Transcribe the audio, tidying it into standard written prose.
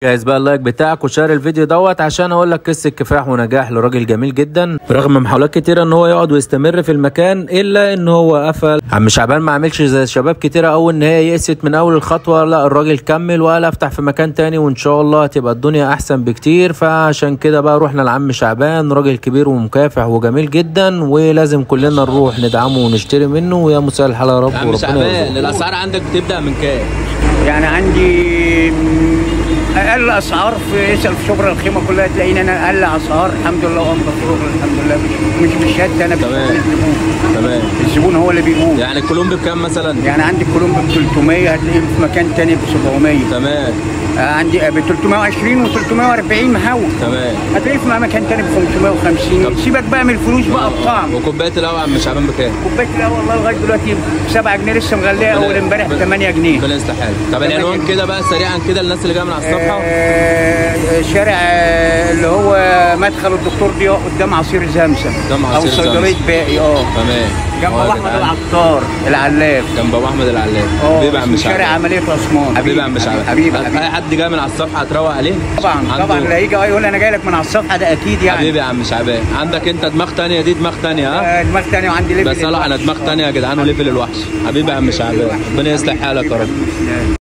جاهز بقى اللايك بتاعك وشير الفيديو دوت عشان اقول لك قصه كفاح ونجاح لراجل جميل جدا. برغم محاولات كتيره ان هو يقعد ويستمر في المكان الا ان هو قفل. عم شعبان ما عملش زي شباب كتيره قوي ان هي يئست من اول الخطوه، لا الراجل كمل وقال افتح في مكان تاني وان شاء الله هتبقى الدنيا احسن بكتير. فعشان كده بقى روحنا لعم شعبان، راجل كبير ومكافح وجميل جدا ولازم كلنا نروح ندعمه ونشتري منه. ويا مساء الحال يا رب. عم شعبان الاسعار عندك بتبدا من كام؟ يعني عندي اقل اسعار في اسال في شبرا الخيمه كلها تلاقيني انا اقل اسعار الحمد لله وانضف شغل الحمد لله، مش بالشهاده انا تمام. الزبون هو اللي بيقول. يعني الكولومب بكام مثلا؟ يعني عندي الكولومب ب 300 هتلاقيه في مكان تاني ب 700. تمام. عندي ب 320 و 340 محول. تمام. هتلاقيه في مكان تاني ب 550. سيبك بقى من الفلوس بقى الطعم. وكوبايه القهوه عم شعبان بكام؟ كوبايه القهوه والله لغايه دلوقتي ب 7 جنيه لسه مغليه اول امبارح ب 8 جنيه. ربنا يصلح حالك. طب العنوان كده بقى سريعا كده الناس اللي جايه من على الصفحه. شارع اللي هو مدخل الدكتور ضياء قدام عصير زمزم او صيدليه باقي. تمام. جنب احمد العطار العلاف. جنب احمد العلاف. حبيبي يا عم شعبان. شارع عمليه عثمان. حبيبي يا عم شعبان. حبيبي اي حد جاي من على الصفحه هتروق عليه؟ طبعا اللي هيجي يقول انا جاي لك من على الصفحه ده اكيد يعني. حبيبي يا عم شعبان. عندك انت دماغ ثانيه، دي دماغ ثانيه. ها دماغ ثانيه وعندي ليفل. بس انا دماغ ثانيه يا جدعان وليفل الوحش. حبيبي يا عم شعبان، ربنا يصلح حالك يا رب.